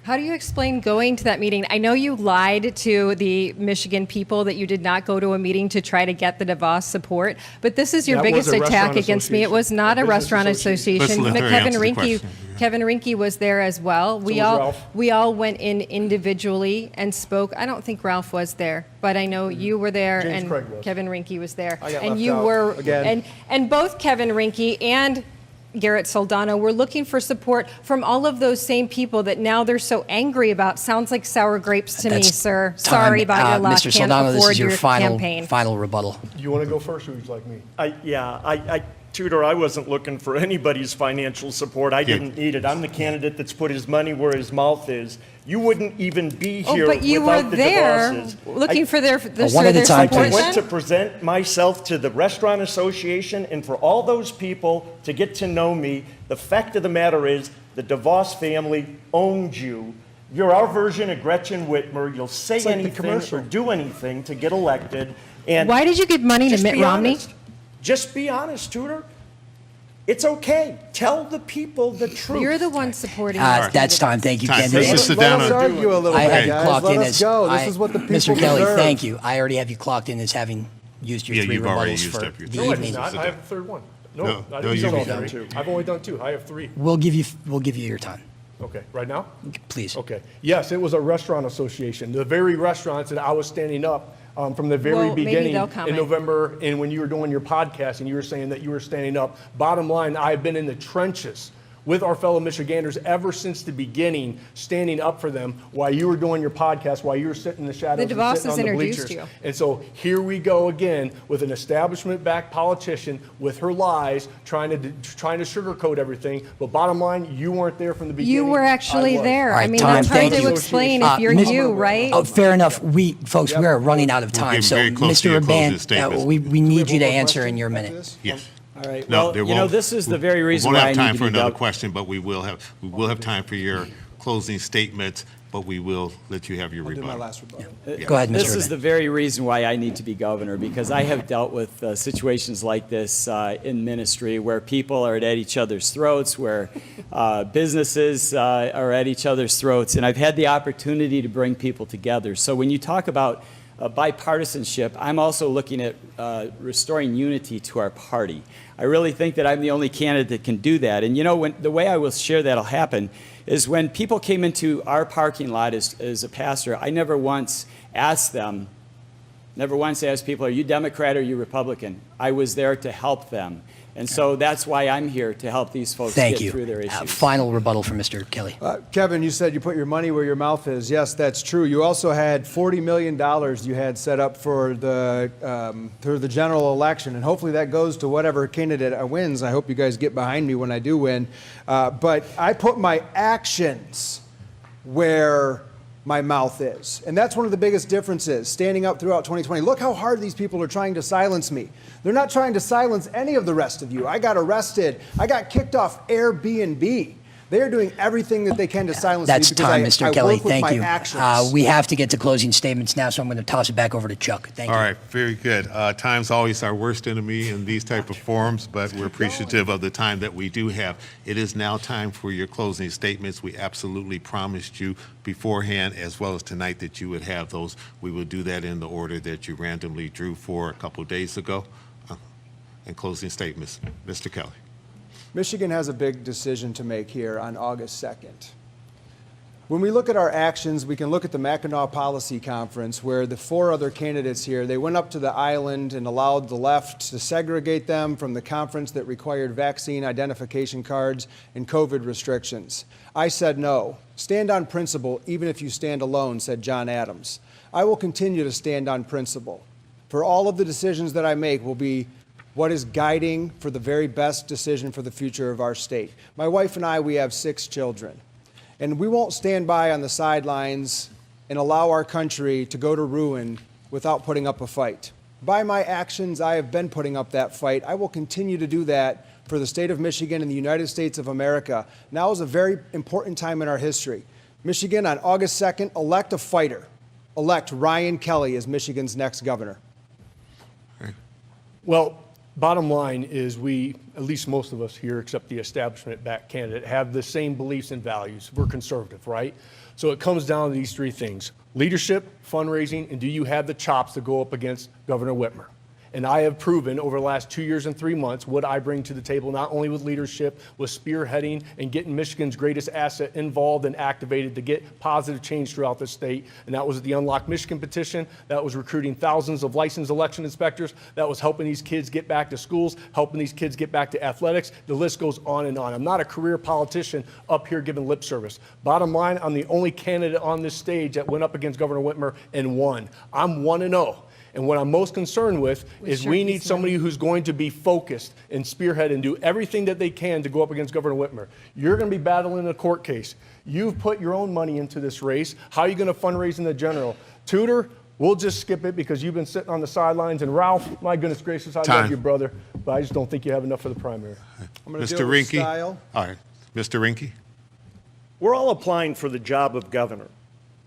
How do you explain going to that meeting? I know you lied to the Michigan people that you did not go to a meeting to try to get the DeVos support, but this is your That was biggest a attack restaurant against me. It was not association. a A business restaurant association. association. Let's let her Kevin answer the Rinke, question. Kevin Rinke was there as well. was Ralph. We all went in individually and spoke. I don't think Ralph was there, but I know you were there James and Craig was. Kevin Rinke was there. I got and left you out were again. and both Kevin Rinke and Garrett Soldano were looking for support from all of those same people that now they're so angry about. Sounds like sour grapes to me, That's sir. time. Sorry about your loss. Mr. Can't Soldano, this afford is your your final, campaign. final rebuttal. You want to go first, or would you like me? Tudor, I wasn't looking for anybody's financial support. I didn't need it. I'm the candidate that's put his money where his mouth is. You wouldn't even be here Oh, but you were without the there DeVosses. looking for their one at a time, support I please. went to then? present myself to the Restaurant Association and for all those people to get to know me. The fact of the matter is the DeVos family owns you. You're our version of Gretchen Whitmer. You'll say like the anything commercial. or do anything to get elected. And Why did you give money to just Mitt be Romney? honest. Just be honest, Tudor. It's okay. Tell the people the truth. You're the one supporting this That's candidate. time. Thank you, Time. Ken. Mr. Let Sedano. us argue a little I bit, have you guys. clocked Let in us as go. This is what the people Mr. Kelly, deserve. thank you. I already have you clocked in as having used your Yeah, 3 you've already rebuttals used for up your the three. No, I evening. did not. I have the third one. No, No, I no, didn't you've use all done three. two. I've only done 2. I have 3. We'll give you your time. Okay, right now? Please. Okay. Yes, it was a restaurant association. The very restaurants that I was standing up from the very Well, maybe beginning they'll in comment. November, and when you were doing your podcast and you were saying that you were standing up. Bottom line, I've been in the trenches with our fellow Michiganders ever since the beginning, standing up for them while you were doing your podcast, while you were sitting in the shadows The and DeVos sitting has on the introduced bleachers. you. And so here we go again with an establishment-backed politician with her lies, trying to sugarcoat everything. But bottom line, you weren't there from the beginning. You were actually I was. there. All I right, mean, Tom, that's hard thank to you. explain Uh, if you're Miss- you, right? Oh, fair enough. Folks, we are running out of time, getting so very close to Mr. your closing Urban, statements. we need you to one more answer in question your after minute. this? Yes. All right. No, Well, there you know, won't- this is the very reason we why won't I have need time to for be another gov- question, but we will have time for your closing statements, but we will let you have your I'll do my rebuttal. last rebuttal. Go ahead, Mr. This is Urban. the very reason why I need to be governor, because I have dealt with situations like this in ministry where people are at each other's throats, where businesses are at each other's throats, and I've had the opportunity to bring people together. So when you talk about bipartisanship, I'm also looking at restoring unity to our party. I really think that I'm the only candidate that can do that. And you know, the way I will share that'll happen is when people came into our parking lot as a pastor, I never once asked people, are you Democrat or are you Republican? I was there to help them. And so that's why I'm here, to help these folks Thank get you. through their issues. Final rebuttal from Mr. Kelly. Kevin, you said you put your money where your mouth is. Yes, that's true. You also had $40 million you had set up for the general election, and hopefully that goes to whatever candidate wins. I hope you guys get behind me when I do win. But I put my actions where my mouth is. And that's one of the biggest differences, standing up throughout 2020. Look how hard these people are trying to silence me. They're not trying to silence any of the rest of you. I got arrested. I got kicked off Airbnb. They are doing everything that they can to silence That's me because time, I Mr. Kelly. work with Thank my you. actions. We have to get to closing statements now, so I'm going to toss it back over to Chuck. Thank All you. right, very good. Time's always our worst enemy in these type of forums, but we're appreciative of the time that we do have. It is now time for your closing statements. We absolutely promised you beforehand, as well as tonight, that you would have those. We will do that in the order that you randomly drew for a couple of days ago. And closing statements, Mr. Kelly. Michigan has a big decision to make here on August 2nd. When we look at our actions, we can look at the Mackinac Policy Conference, where the 4 other candidates here, they went up to the island and allowed the left to segregate them from the conference that required vaccine identification cards and COVID restrictions. I said no. Stand on principle, even if you stand alone, said John Adams. I will continue to stand on principle. For all of the decisions that I make will be what is guiding for the very best decision for the future of our state. My wife and I, we have 6 children. And we won't stand by on the sidelines and allow our country to go to ruin without putting up a fight. By my actions, I have been putting up that fight. I will continue to do that for the state of Michigan and the United States of America. Now is a very important time in our history. Michigan, on August 2nd, elect a fighter. Elect Ryan Kelly as Michigan's next governor. Well, bottom line is we, at least most of us here, except the establishment-backed candidate, have the same beliefs and values. We're conservative, right? So it comes down to these 3 things: leadership, fundraising, and do you have the chops to go up against Governor Whitmer? And I have proven over the last 2 years and 3 months what I bring to the table, not only with leadership, with spearheading and getting Michigan's greatest asset involved and activated to get positive change throughout the state. And that was the Unlock Michigan petition. That was recruiting thousands of licensed election inspectors. That was helping these kids get back to schools, helping these kids get back to athletics. The list goes on and on. I'm not a career politician up here giving lip service. Bottom line, I'm the only candidate on this stage that went up against Governor Whitmer and won. I'm 1-0. And what I'm most concerned with is we need somebody who's going to be focused and spearhead and do everything that they can to go up against Governor Whitmer. You're going to be battling a court case. You've put your own money into this race. How are you going to fundraise in the general? Tudor, we'll just skip it because you've been sitting on the sidelines. And Ralph, my goodness gracious, I love you, brother. But I just don't think you have enough for the primary. I'm going to Mr. deal with Rinke. style. All right, Mr. Rinke. We're all applying for the job of governor,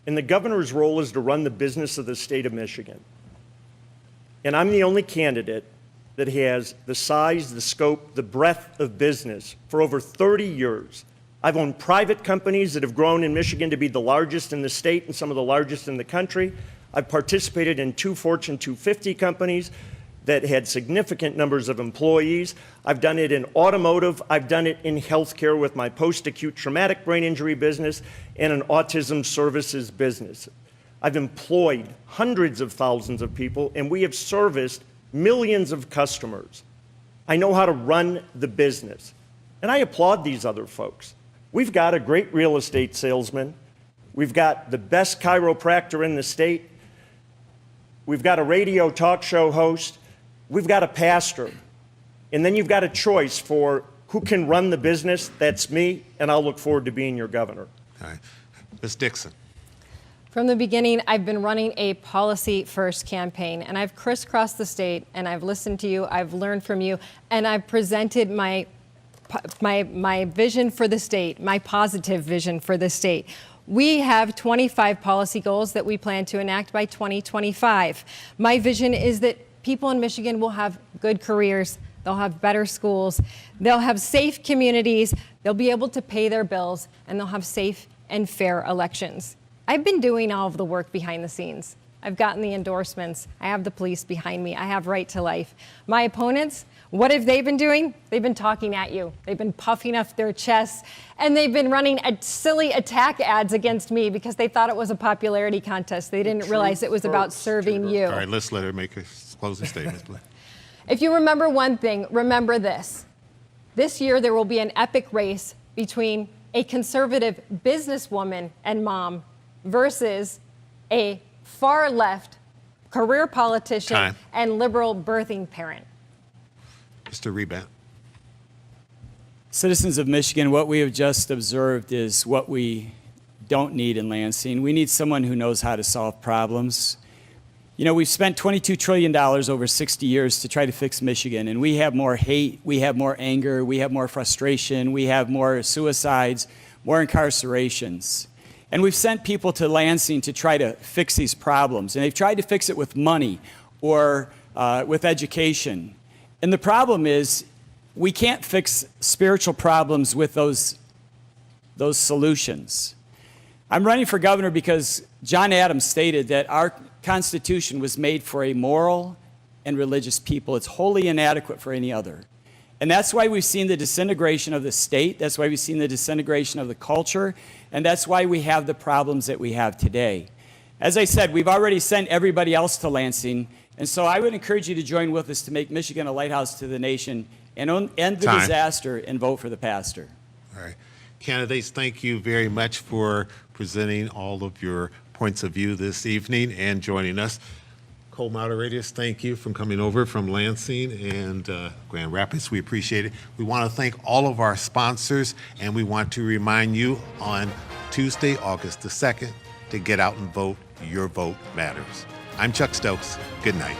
and the governor's role is to run the business of the state of Michigan. And I'm the only candidate that has the size, the scope, the breadth of business for over 30 years. I've owned private companies that have grown in Michigan to be the largest in the state and some of the largest in the country. I've participated in 2 Fortune 250 companies, that had significant numbers of employees. I've done it in automotive. I've done it in healthcare with my post-acute traumatic brain injury business and an autism services business. I've employed hundreds of thousands of people, and we have serviced millions of customers. I know how to run the business, and I applaud these other folks. We've got a great real estate salesman. We've got the best chiropractor in the state. We've got a radio talk show host. We've got a pastor. And then you've got a choice for who can run the business. That's me, and I'll look forward to being your governor. All right. Ms. Dixon. From the beginning, I've been running a policy-first campaign, and I've crisscrossed the state, and I've listened to you, I've learned from you, and I've presented my vision for the state, my positive vision for the state. We have 25 policy goals that we plan to enact by 2025. My vision is that people in Michigan will have good careers, they'll have better schools, they'll have safe communities, they'll be able to pay their bills, and they'll have safe and fair elections. I've been doing all of the work behind the scenes. I've gotten the endorsements. I have the police behind me. I have Right to Life. My opponents, what have they been doing? They've been talking at you. They've been puffing up their chests, and they've been running silly attack ads against me because they thought it was a popularity contest. They didn't realize it was about serving you. All right, let's let her make a closing statement, please. If you remember one thing, remember this. This year, there will be an epic race between a conservative businesswoman and mom versus a far left career politician Time. and liberal birthing parent. Mr. Rebat. Citizens of Michigan, what we have just observed is what we don't need in Lansing. We need someone who knows how to solve problems. You know, we've spent $22 trillion over 60 years to try to fix Michigan, and we have more hate, we have more anger, we have more frustration, we have more suicides, more incarcerations. And we've sent people to Lansing to try to fix these problems, and they've tried to fix it with money or with education. And the problem is we can't fix spiritual problems with those solutions. I'm running for governor because John Adams stated that our Constitution was made for a moral and religious people. It's wholly inadequate for any other. And that's why we've seen the disintegration of the state. That's why we've seen the disintegration of the culture. And that's why we have the problems that we have today. As I said, we've already sent everybody else to Lansing. And so I would encourage you to join with us to make Michigan a lighthouse to the nation and end the Time. disaster and vote for the pastor. All right. Candidates, thank you very much for presenting all of your points of view this evening and joining us. Co-moderators, thank you for coming over from Lansing and Grand Rapids. We appreciate it. We want to thank all of our sponsors, and we want to remind you on Tuesday, August the 2nd, to get out and vote. Your vote matters. I'm Chuck Stokes. Good night.